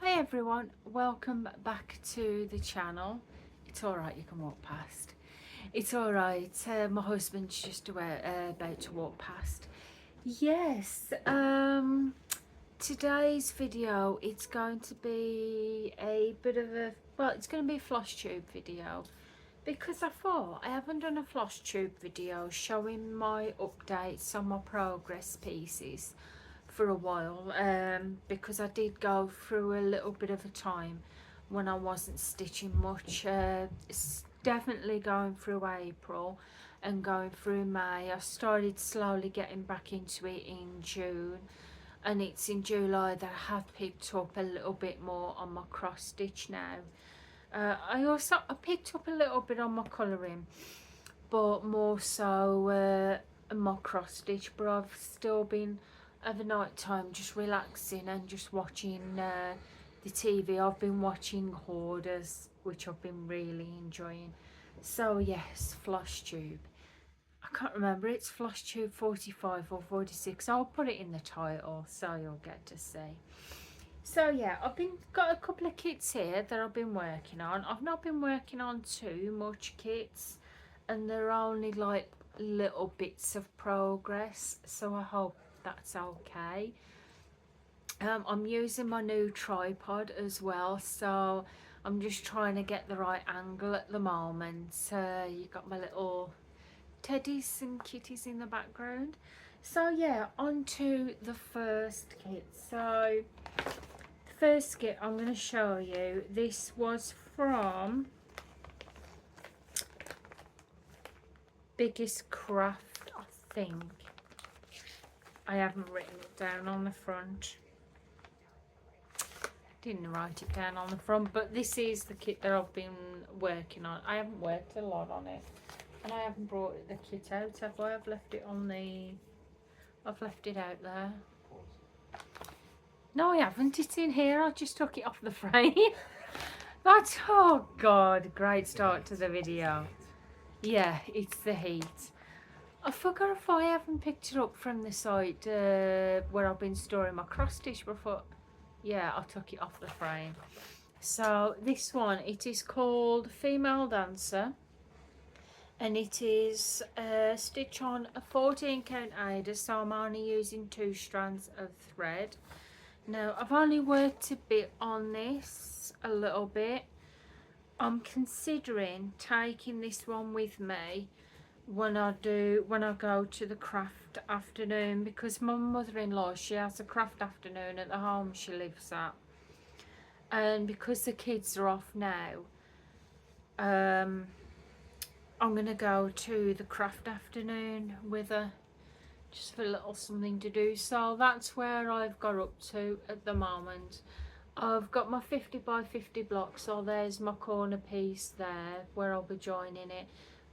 Hi everyone, welcome back to the channel. It's alright, you can walk past. It's alright, my husband's just about to walk past. Yes, today's video, it's going to be a bit of a, well, it's going to be a floss tube video. Because I thought I haven't done a floss tube video showing my updates on my progress pieces for a while, because I did go through a little bit of a time when I wasn't stitching much. It's definitely going through April and going through May. I started slowly getting back into it in June, and it's in July that I have picked up a little bit more on my cross stitch now. I picked up a little bit on my colouring, but more so my cross stitch. But I've still been at the night time just relaxing and just watching the TV. I've been watching Hoarders, which I've been really enjoying. So yes, floss tube. I can't remember, it's floss tube 45 or 46. I'll put it in the title so you'll get to see. So yeah, got a couple of kits here that I've been working on. I've not been working on too much kits, and they're only like little bits of progress, so I hope that's okay. I'm using my new tripod as well, so I'm just trying to get the right angle at the moment. You got my little teddies and kitties in the background. So yeah, on to the first kit. So first kit I'm going to show you, this was from Biggest Craft, I think. I haven't written it down on the front. Didn't write it down on the front, but this is the kit that I've been working on. I haven't worked a lot on it, and I haven't brought the kit out, have I? I've left it out there. No, I haven't. It's in here. I just took it off the frame. That's, oh God, great start to the video. Yeah, it's the heat. I forgot if I haven't picked it up from the side where I've been storing my cross stitch before. Yeah, I took it off the frame. So this one, it is called Female Dancer, and it is stitch on a 14 count Aida, so I'm only using 2 strands of thread. Now, I've only worked a bit on this, a little bit. I'm considering taking this one with me when I go to the craft afternoon, because my mother-in-law, she has a craft afternoon at the home she lives at. And because the kids are off now, I'm going to go to the craft afternoon with her, just for a little something to do. So that's where I've got up to at the moment. I've got my 50 by 50 block, so there's my corner piece there where I'll be joining it,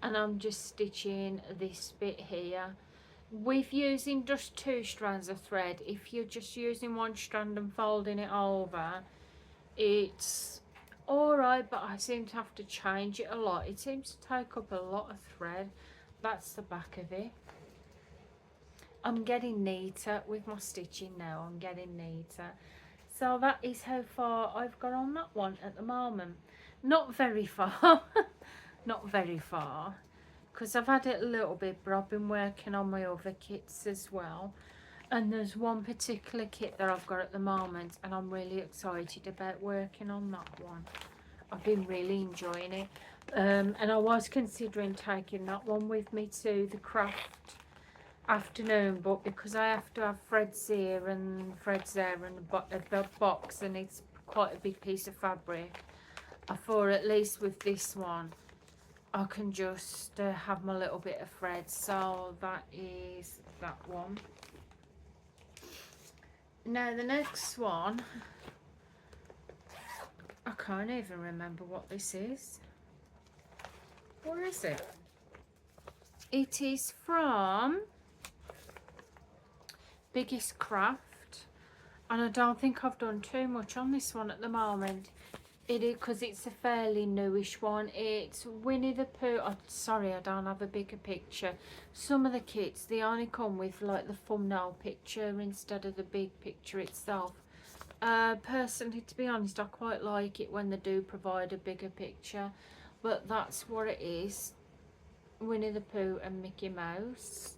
and I'm just stitching this bit here with using just 2 strands of thread. If you're just using 1 strand and folding it over, it's alright, but I seem to have to change it a lot. It seems to take up a lot of thread. That's the back of it. I'm getting neater with my stitching now. I'm getting neater. So that is how far I've got on that one at the moment. Not very far. Not very far, because I've had it a little bit, but I've been working on my other kits as well. And there's one particular kit that I've got at the moment, and I'm really excited about working on that one. I've been really enjoying it. And I was considering taking that one with me to the craft afternoon, but because I have to have threads here and threads there and the box, and it's quite a big piece of fabric, I thought at least with this one I can just have my little bit of thread. So that is that one. Now the next one, I can't even remember what this is. Where is it? It is from Biggest Craft, and I don't think I've done too much on this one at the moment. It is because it's a fairly newish one. It's Winnie the Pooh. Oh, sorry, I don't have a bigger picture. Some of the kits, they only come with like the thumbnail picture instead of the big picture itself. Personally, to be honest, I quite like it when they do provide a bigger picture, but that's what it is. Winnie the Pooh and Mickey Mouse.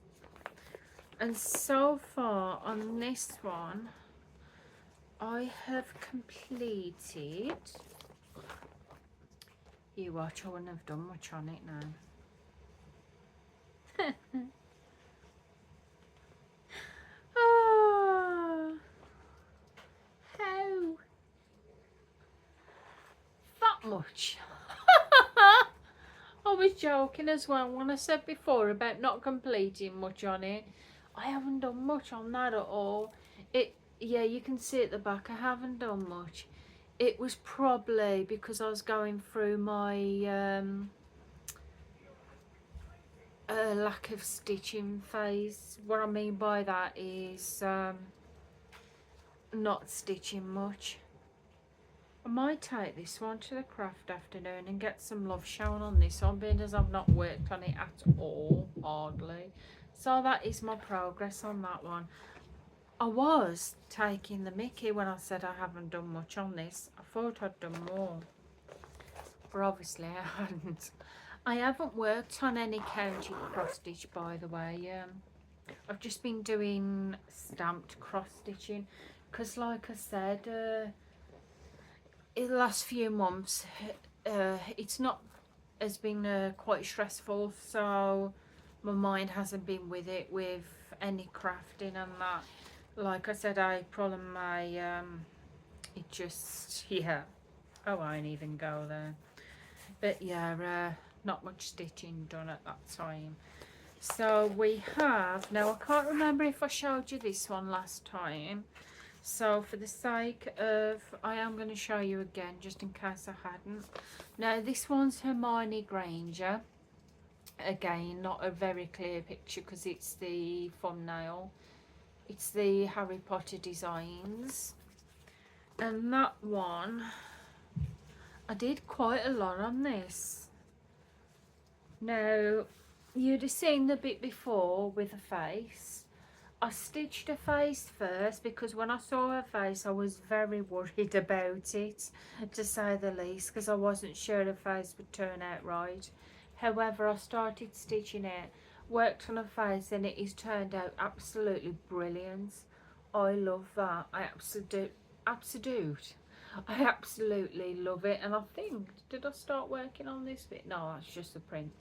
And so far on this one, I have completed. You watch, I wouldn't have done much on it now. Oh, how? That much? I was joking as well when I said before about not completing much on it. I haven't done much on that at all. Yeah, you can see at the back I haven't done much. It was probably because I was going through my lack of stitching phase. What I mean by that is not stitching much. I might take this one to the craft afternoon and get some love shown on this one, being as I've not worked on it at all, hardly. So that is my progress on that one. I was taking the mickey when I said I haven't done much on this. I thought I'd done more, but obviously I hadn't. I haven't worked on any counted cross stitch, by the way. I've just been doing stamped cross stitching because, like I said, in the last few months it's not has been quite stressful, so my mind hasn't been with it with any crafting and that. Like I said, April and May, it just, yeah, I won't even go there. But yeah, not much stitching done at that time. So we have, now I can't remember if I showed you this one last time, so for the sake of, I am going to show you again just in case I hadn't. Now this one's Hermione Granger. Again, not a very clear picture because it's the thumbnail. It's the Harry Potter designs. And that one, I did quite a lot on this. Now, you'd have seen the bit before with a face. I stitched her face first because when I saw her face I was very worried about it, to say the least, because I wasn't sure her face would turn out right. However, I started stitching it, worked on her face, and it has turned out absolutely brilliant. I love that. I absolutely love it. And I think, did I start working on this bit? No, that's just the print.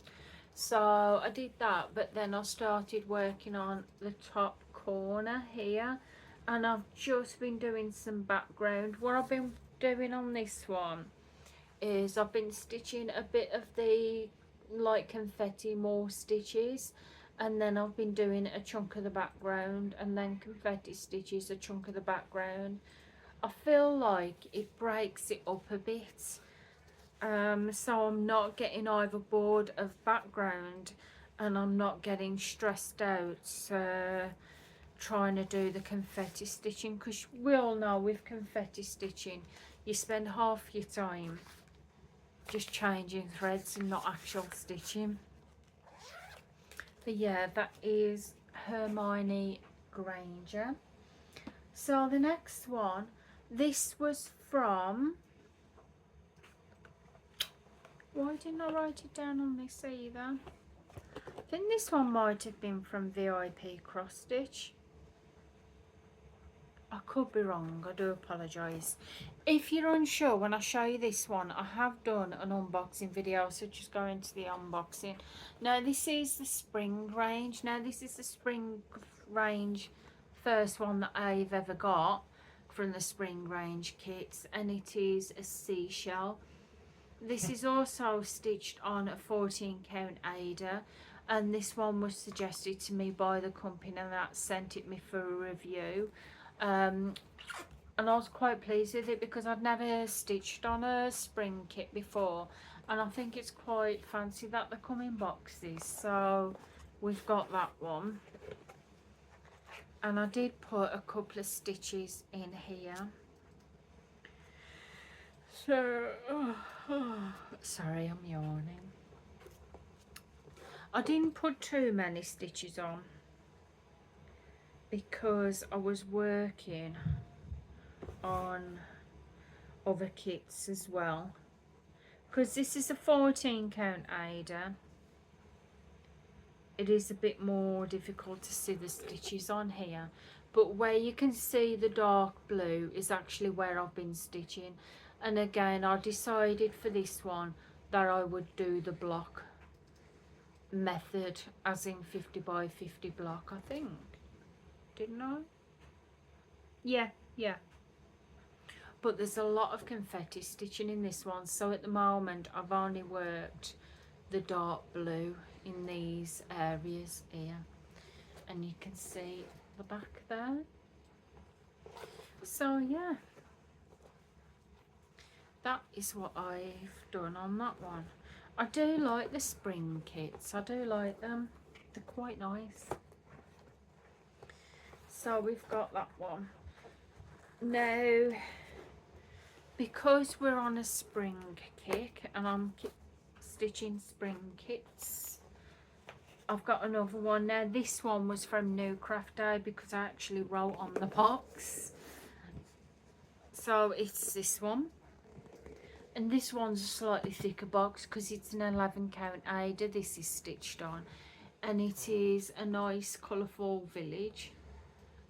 So I did that, but then I started working on the top corner here, and I've just been doing some background. What I've been doing on this one is I've been stitching a bit of the like confetti more stitches, and then I've been doing a chunk of the background, and then confetti stitches, a chunk of the background. I feel like it breaks it up a bit, so I'm not getting overboard of background, and I'm not getting stressed out trying to do the confetti stitching, because we all know with confetti stitching you spend half your time just changing threads and not actual stitching. But yeah, that is Hermione Granger. So the next one, this was from, why didn't I write it down on this either? I think this one might have been from W.i.p cross stitch. I could be wrong, I do apologise. If you're unsure when I show you this one, I have done an unboxing video, so just go into the unboxing. Now this is the spring range. Now this is the spring range first one that I've ever got from the spring range kits, and it is a seashell. This is also stitched on a 14 count Ada, and this one was suggested to me by the company that sent it me for a review. And I was quite pleased with it because I'd never stitched on a spring kit before, and I think it's quite fancy that they come in boxes. So we've got that one, and I did put a couple of stitches in here. So sorry, I'm yawning. I didn't put too many stitches on because I was working on other kits as well, because this is a 14 count Ada. It is a bit more difficult to see the stitches on here, but where you can see the dark blue is actually where I've been stitching. And again, I decided for this one that I would do the block method, as in 50 by 50 block, I think, didn't I? Yeah, yeah. But there's a lot of confetti stitching in this one, so at the moment I've only worked the dark blue in these areas here, and you can see the back there. So yeah, that is what I've done on that one. I do like the spring kits, I do like them, they're quite nice. So we've got that one. Now, because we're on a spring kick and I'm stitching spring kits, I've got another one now. This one was from New Craft Day because I actually wrote on the box. So it's this one. And this one's a slightly thicker box because it's an 11 count Ada this is stitched on. And it is a nice colourful village.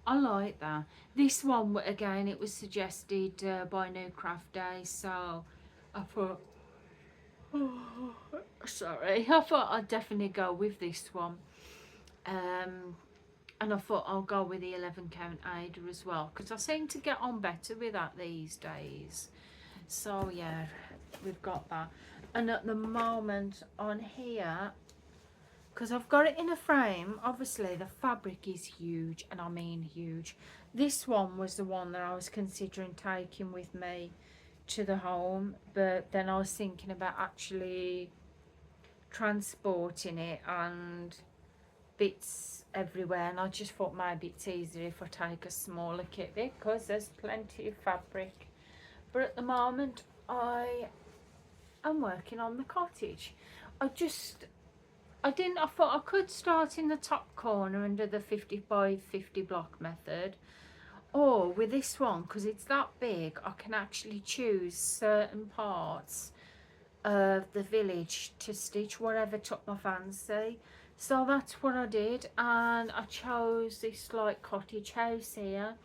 I like that. This one, again, it was suggested by New Craft Day, so I thought, oh, sorry, I thought I'd definitely go with this one. And I thought I'll go with the 11 count Ada as well, because I seem to get on better with that these days. So yeah, we've got that. And at the moment on here, because I've got it in a frame, obviously the fabric is huge, and I mean huge. This one was the one that I was considering taking with me to the home, but then I was thinking about actually transporting it and bits everywhere, and I just thought maybe it's easier if I take a smaller kit because there's plenty of fabric. But at the moment I am working on the cottage. I thought I could start in the top corner under the 50 by 50 block method, or with this one, because it's that big, I can actually choose certain parts of the village to stitch whatever took my fancy. So that's what I did, and I chose this like cottage house here.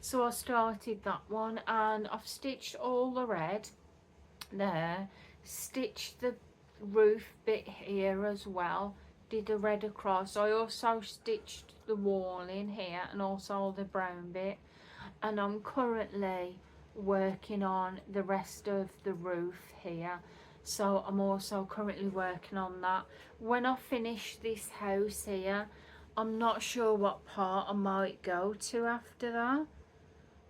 So I started that one, and I've stitched all the red there, stitched the roof bit here as well, did the red across. I also stitched the wall in here and also the brown bit, and I'm currently working on the rest of the roof here, so I'm also currently working on that. When I finish this house here, I'm not sure what part I might go to after that.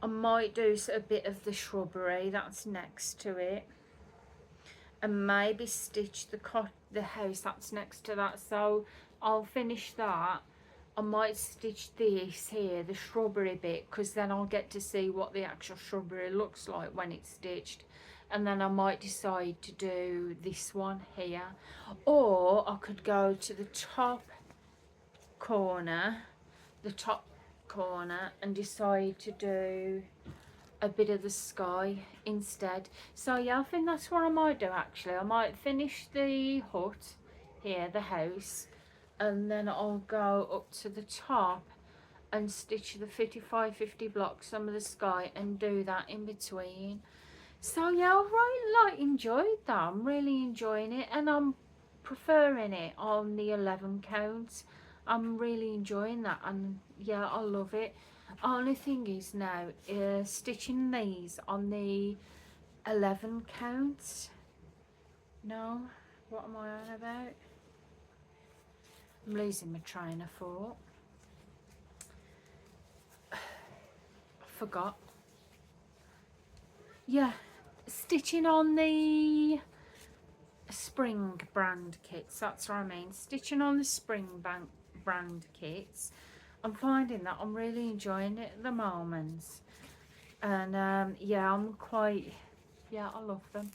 I might do a bit of the shrubbery that's next to it, and maybe stitch the house that's next to that. So I'll finish that. I might stitch this here, the shrubbery bit, because then I'll get to see what the actual shrubbery looks like when it's stitched. And then I might decide to do this one here, or I could go to the top corner and decide to do a bit of the sky instead. So yeah, I think that's what I might do actually. I might finish the hut here, the house, and then I'll go up to the top and stitch the 55-50 blocks, some of the sky, and do that in between. So yeah, I really enjoyed that. I'm really enjoying it, and I'm preferring it on the 11 count. I'm really enjoying that, and yeah, I love it. Only thing is now, stitching these on the 11 count. No, what am I on about? I'm losing my train of thought. I forgot. Yeah, stitching on the spring brand kits, that's what I mean. Stitching on the spring brand kits. I'm finding that I'm really enjoying it at the moment, and yeah, I love them.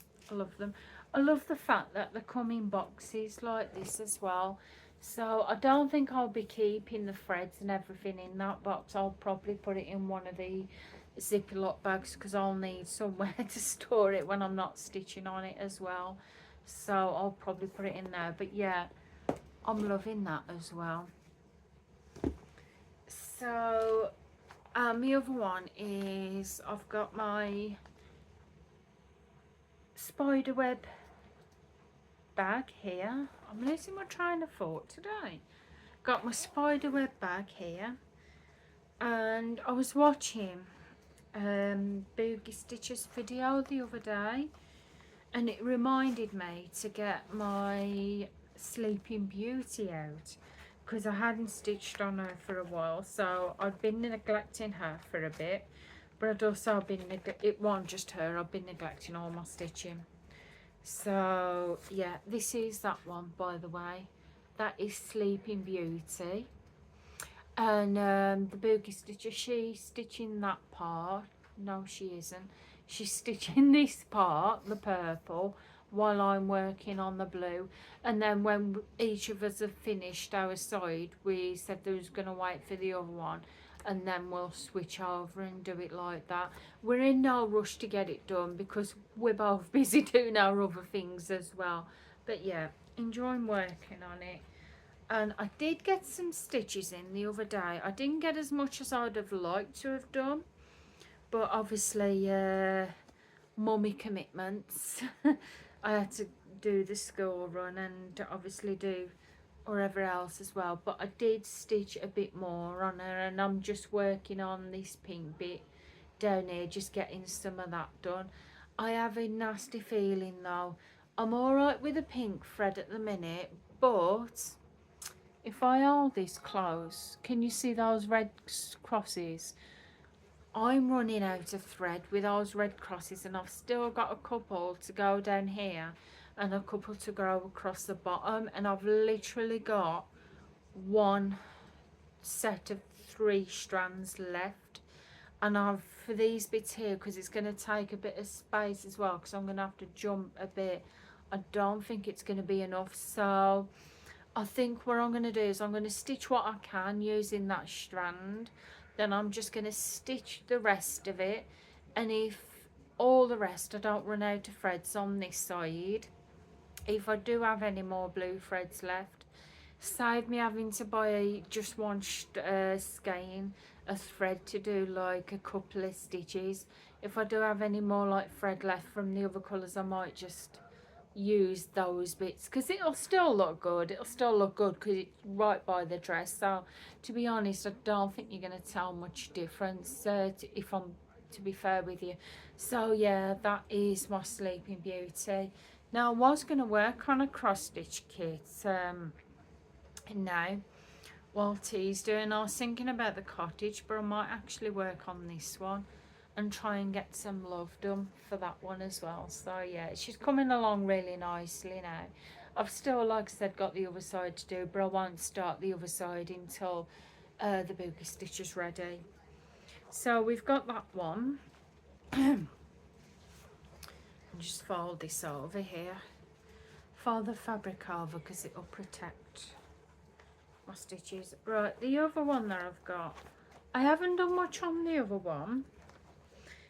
I love the fact that they come in boxes like this as well. So I don't think I'll be keeping the threads and everything in that box. I'll probably put it in one of the Ziploc bags because I'll need somewhere to store it when I'm not stitching on it as well. So I'll probably put it in there. But yeah, I'm loving that as well. So the other one is I've got my spiderweb bag here. I'm losing my train of thought today. Got my spiderweb bag here, and I was watching Boogie Stitch's video the other day, and it reminded me to get my Sleeping Beauty out because I hadn't stitched on her for a while, so I've been neglecting her for a bit, but I'd also been it wasn't just her, I've been neglecting all my stitching. So yeah, this is that one, by the way. That is Sleeping Beauty, and the Boogie Stitcher, she's stitching that part. No, she isn't. She's stitching this part, the purple, while I'm working on the blue. And then when each of us have finished our side, we said there was going to wait for the other one, and then we'll switch over and do it like that. We're in no rush to get it done because we're both busy doing our other things as well. But yeah, enjoying working on it. And I did get some stitches in the other day. I didn't get as much as I'd have liked to have done, but obviously mummy commitments. I had to do the school run and obviously do wherever else as well, but I did stitch a bit more on her, and I'm just working on this pink bit down here, just getting some of that done. I have a nasty feeling though. I'm alright with the pink thread at the minute, but if I hold this close, can you see those red crosses? I'm running out of thread with those red crosses, and I've still got a couple to go down here and a couple to go across the bottom, and I've literally got one set of 3 strands left. And I've, for these bits here, because it's going to take a bit of space as well, because I'm going to have to jump a bit, I don't think it's going to be enough. So I think what I'm going to do is I'm going to stitch what I can using that strand, then I'm just going to stitch the rest of it, and if all the rest I don't run out of threads on this side, if I do have any more blue threads left, save me having to buy just one skein of thread to do like a couple of stitches. If I do have any more like thread left from the other colours, I might just use those bits because it'll still look good. It'll still look good because it's right by the dress. So to be honest, I don't think you're going to tell much difference if I'm to be fair with you. So yeah, that is my Sleeping Beauty. Now I was going to work on a cross stitch kit now while T's doing. I was thinking about the cottage, but I might actually work on this one and try and get some love done for that one as well. So yeah, she's coming along really nicely now. I've still, like I said, got the other side to do, but I won't start the other side until the Boogie Stitch is ready. So we've got that one. Just fold this over here, fold the fabric over because it will protect my stitches. Right, the other one that I've got, I haven't done much on the other one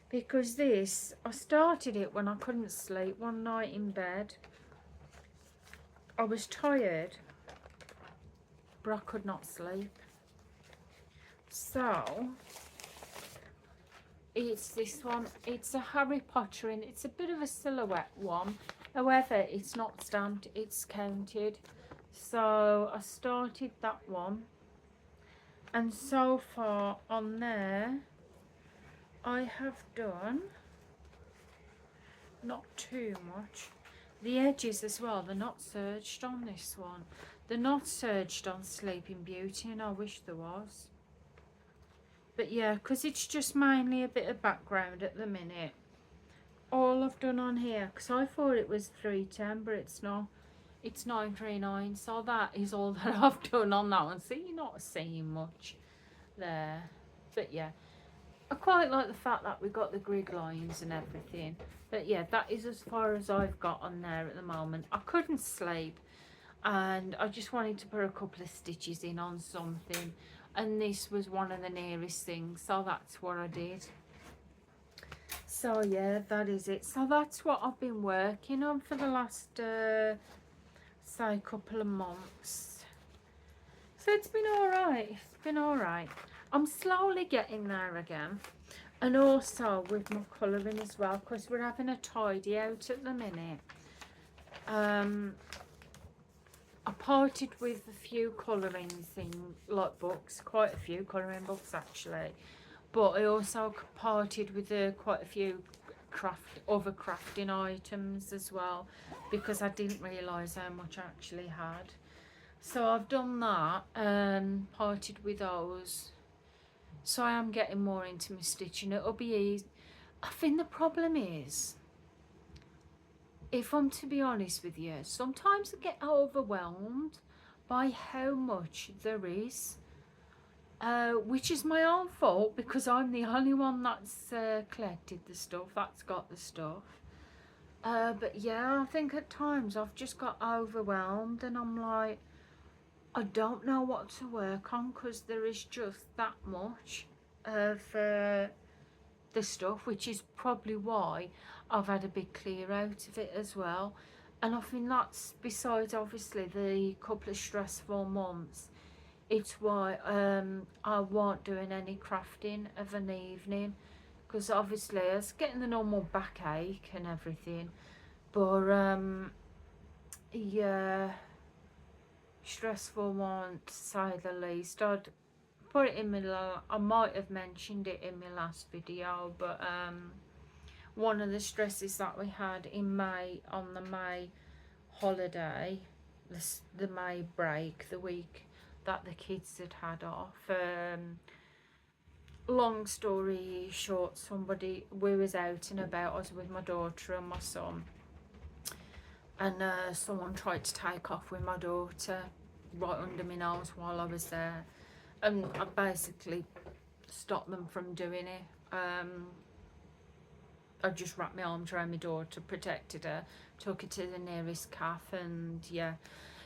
because this, I started it when I couldn't sleep one night in bed. I was tired, but I could not sleep. So it's this one. It's a Harry Potter, and it's a bit of a silhouette one. However, it's not stamped, it's counted. So I started that one, and so far on there I have done not too much. The edges as well, they're not serged on this one. They're not serged on Sleeping Beauty, and I wish there was. But yeah, because it's just mainly a bit of background at the minute. All I've done on here, because I thought it was 310, but it's not. It's 939, so that is all that I've done on that one. See, you're not seeing much there. But yeah, I quite like the fact that we got the grid lines and everything. But yeah, that is as far as I've got on there at the moment. I couldn't sleep, and I just wanted to put a couple of stitches in on something, and this was one of the nearest things, so that's what I did. So yeah, that is it. So that's what I've been working on for the last say couple of months. So it's been alright. It's been alright. I'm slowly getting there again. And also with my colouring as well, because we're having a tidy out at the minute. I parted with a few colouring thing like books, quite a few colouring books actually. But I also parted with quite a few other crafting items as well, because I didn't realise how much I actually had. So I've done that and parted with those. So I am getting more into my stitching. It'll be easy. I think the problem is, if I'm to be honest with you, sometimes I get overwhelmed by how much there is. Which is my own fault, because I'm the only one that's collected the stuff, that's got the stuff. But yeah, I think at times I've just got overwhelmed and I'm like, I don't know what to work on, because there is just that much of the stuff, which is probably why I've had a big clear out of it as well. And I think that's, besides obviously the couple of stressful months, it's why I wasn't doing any crafting of an evening, because obviously I was getting the normal backache and everything. But yeah, stressful one to say the least. I'd put it in I might have mentioned it in my last video, but one of the stresses that we had in May, on the May holiday, the May break, the week that the kids had off, long story short, we was out and about, I was with my daughter and my son, and someone tried to take off with my daughter right under my nose while I was there, and I basically stopped them from doing it. I just wrapped my arms around my daughter, protected her, took her to the nearest cafe, and yeah.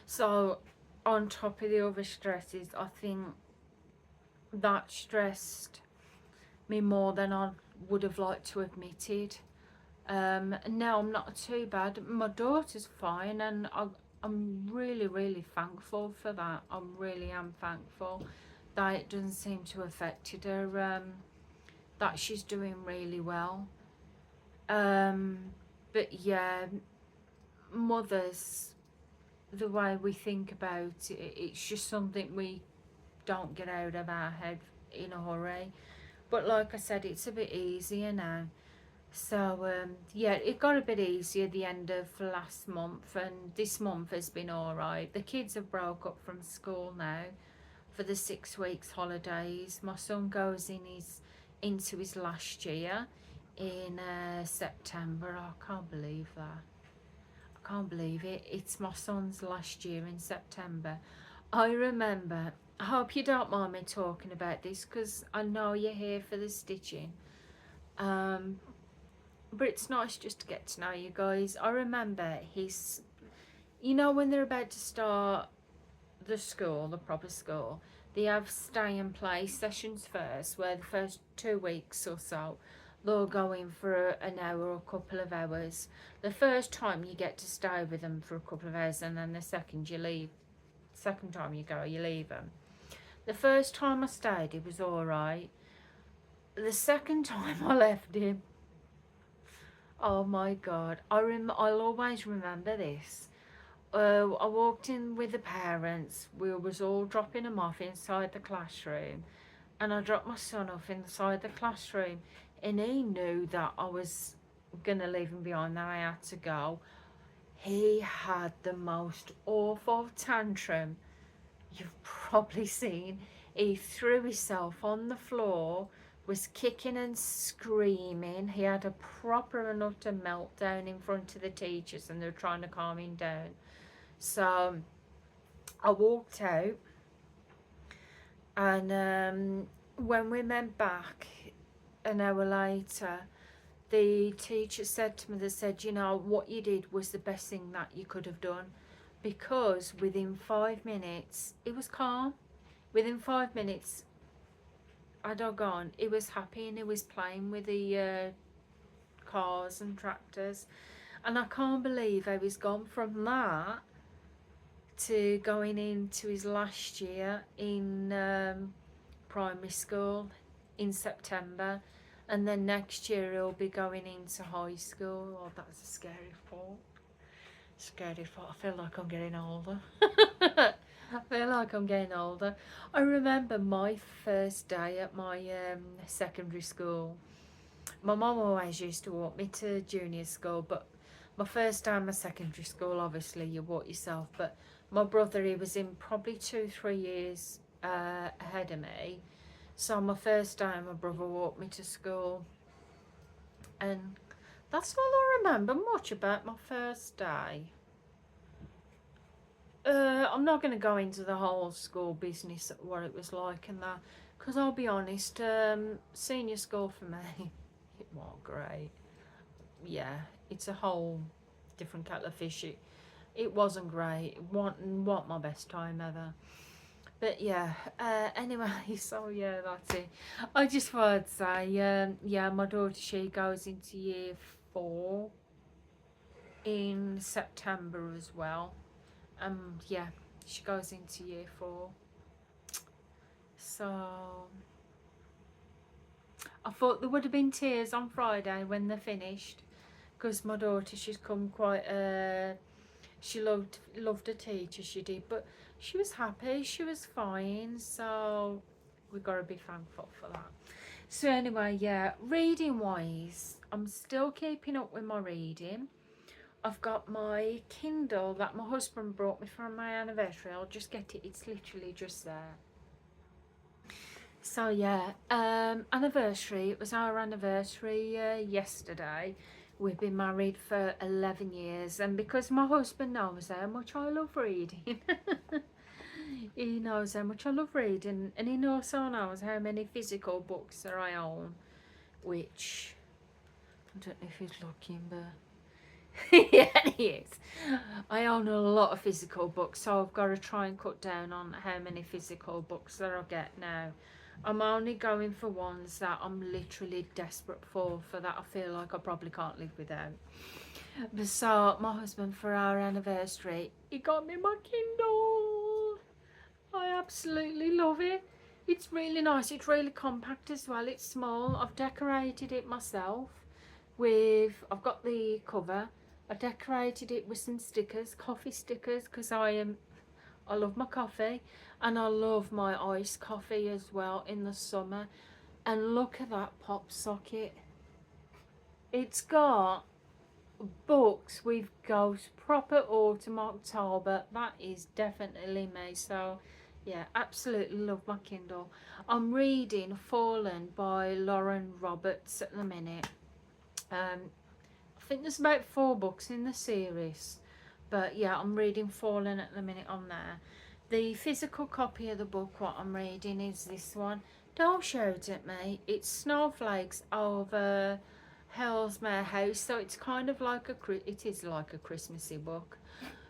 So on top of the other stresses, I think that stressed me more than I would have liked to admitted. Now I'm not too bad. My daughter's fine, and I'm really thankful for that. I really am thankful that it doesn't seem to have affected her, that she's doing really well. But yeah, mothers, the way we think about it, it's just something we don't get out of our head in a hurry. But like I said, it's a bit easier now. So yeah, it got a bit easier the end of last month, and this month has been alright. The kids have broke up from school now for the 6 weeks holidays. My son goes into his last year in September. I can't believe that. I can't believe it. It's my son's last year in September. I remember, I hope you don't mind me talking about this, because I know you're here for the stitching. But it's nice just to get to know you guys. I remember you know, when they're about to start the proper school, they have stay and play sessions first, where the first 2 weeks or so they'll go in for an hour or a couple of hours. The first time you get to stay with them for a couple of hours, and then the second time you go, you leave them. The first time I stayed, it was alright. The second time I left him, oh my god, I'll always remember this. I walked in with the parents. We was all dropping them off inside the classroom, and I dropped my son off inside the classroom, and he knew that I was gonna leave him behind, that I had to go. He had the most awful tantrum you've probably seen. He threw himself on the floor, was kicking and screaming. He had a proper and utter meltdown in front of the teachers, and they were trying to calm him down. So I walked out, and when we went back an hour later, the teacher said to me, they said, you know, what you did was the best thing that you could have done, because within 5 minutes it was calm. Within 5 minutes, I doggone, he was happy, and he was playing with the cars and tractors, and I can't believe how he's gone from that to going into his last year in primary school in September, and then next year he'll be going into high school. Oh, that's a scary thought. Scary thought. I feel like I'm getting older. I feel like I'm getting older. I remember my first day at my secondary school. My mum always used to walk me to junior school, but my first day at my secondary school, obviously you walk yourself, but my brother, he was in probably 2-3 years ahead of me. So my first day my brother walked me to school, and that's all I remember much about my first day. I'm not going to go into the whole school business, what it was like and that, because I'll be honest, senior school for me, it wasn't great. Yeah, it's a whole different kettle of fish. It wasn't great. It wasn't my best time ever. But yeah, anyway, so yeah, that's it. I just wanted to say, yeah, my daughter, she goes into year 4 in September as well. Yeah, she goes into year 4. So I thought there would have been tears on Friday when they finished, because my daughter, she's come quite she loved her teacher, she did, but she was happy, she was fine, so we got to be thankful for that. So anyway, yeah, reading wise, I'm still keeping up with my reading. I've got my Kindle that my husband brought me for my anniversary. I'll just get it, it's literally just there. So yeah, anniversary, it was our anniversary yesterday. We've been married for 11 years, and because my husband knows how much I love reading, he knows how much I love reading, and he also knows how many physical books that I own, which, I don't know if he's looking, but yeah, he is. I own a lot of physical books, so I've got to try and cut down on how many physical books that I get now. I'm only going for ones that I'm literally desperate for that I feel like I probably can't live without. But so my husband, for our anniversary, he got me my Kindle. I absolutely love it. It's really nice. It's really compact as well. It's small. I've decorated it myself with, I've got the cover. I decorated it with some stickers, coffee stickers, because I love my coffee, and I love my iced coffee as well in the summer. And look at that pop socket. It's got books with ghosts, proper autumn, October. That is definitely me. So yeah, absolutely love my Kindle. I'm reading Fallen by Lauren Roberts at the minute. I think there's about 4 books in the series, but yeah, I'm reading Fallen at the minute on there. The physical copy of the book what I'm reading is this one. Don't shout at me. It's Snowflakes Over Hellsmere House. So it's kind of like it is like a Christmassy book,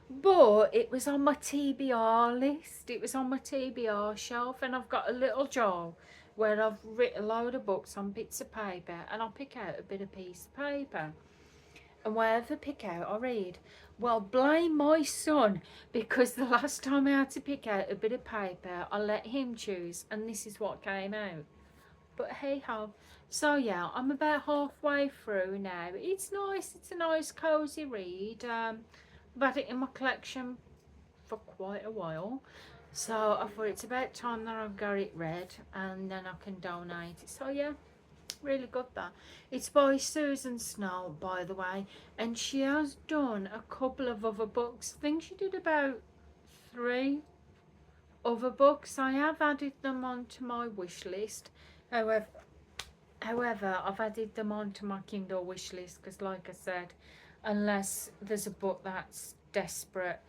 but it was on my TBR list. It was on my TBR shelf, and I've got a little jar where I've written a load of books on bits of paper, and I'll pick out a bit of piece of paper, and whatever I pick out I read. Well, blame my son, because the last time I had to pick out a bit of paper, I let him choose, and this is what came out. But hey ho. So yeah, I'm about halfway through now. It's nice, it's a nice cozy read. I've had it in my collection for quite a while, so I thought it's about time that I've got it read, and then I can donate it. So yeah, really good that. It's by Susan Snow, by the way, and she has done a couple of other books. I think she did about 3 other books. I have added them onto my wish list. However, I've added them onto my Kindle wish list because, like I said, unless there's a book that's desperate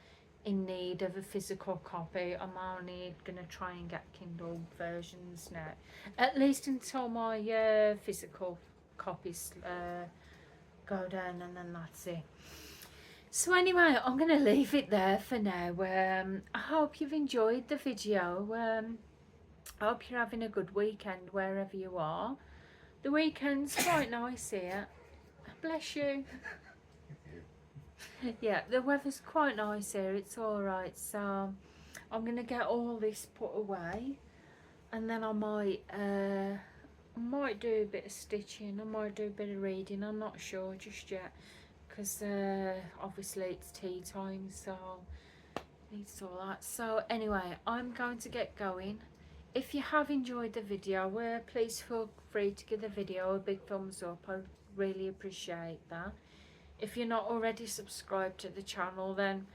in need of a physical copy, I'm only going to try and get Kindle versions now, at least until my physical copies go down, and then that's it. So anyway, I'm going to leave it there for now. I hope you've enjoyed the video. I hope you're having a good weekend wherever you are. The weekend's quite nice here. Bless you. Yeah, the weather's quite nice here. It's all right. So I'm gonna get all this put away, and then I might do a bit of stitching. I might do a bit of reading. I'm not sure just yet, because obviously it's tea time, so needs all that. So anyway, I'm going to get going. If you have enjoyed the video, please feel free to give the video a big thumbs up. I really appreciate that. If you're not already subscribed to the channel, then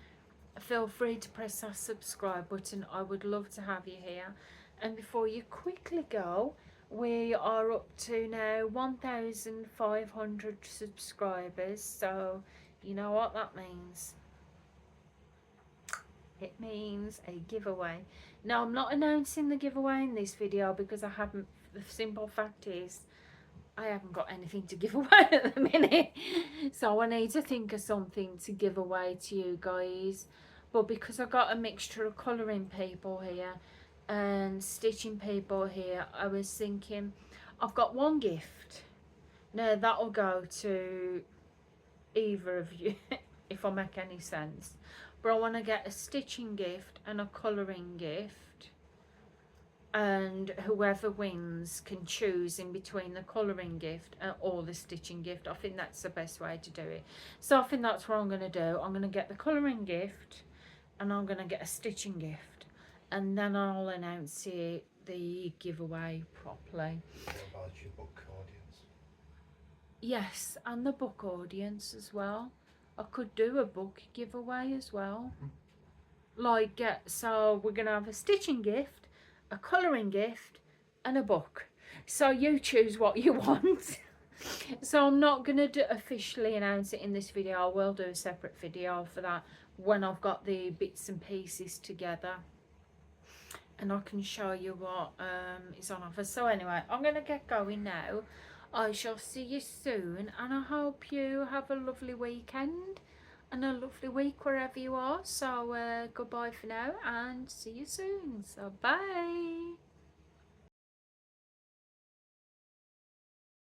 feel free to press that subscribe button. I would love to have you here. And before you quickly go, we are up to now 1,500 subscribers, so you know what that means. It means a giveaway. Now, I'm not announcing the giveaway in this video because I haven't. The simple fact is I haven't got anything to give away at the minute, so I need to think of something to give away to you guys. But because I got a mixture of colouring people here and stitching people here, I was thinking I've got one gift. Now that'll go to either of you if I make any sense, but I want to get a stitching gift and a colouring gift, and whoever wins can choose in between the colouring gift or the stitching gift. I think that's the best way to do it. So I think that's what I'm going to do. I'm going to get the colouring gift and I'm going to get a stitching gift, and then I'll announce the giveaway properly. What about your book audience? Yes, and the book audience as well. I could do a book giveaway as well. Like, so we're going to have a stitching gift, a colouring gift and a book. So you choose what you want. So I'm not going to officially announce it in this video. I will do a separate video for that when I've got the bits and pieces together, and I can show you what is on offer. So anyway, I'm going to get going now. I shall see you soon, and I hope you have a lovely weekend and a lovely week wherever you are. So goodbye for now and see you soon. So bye.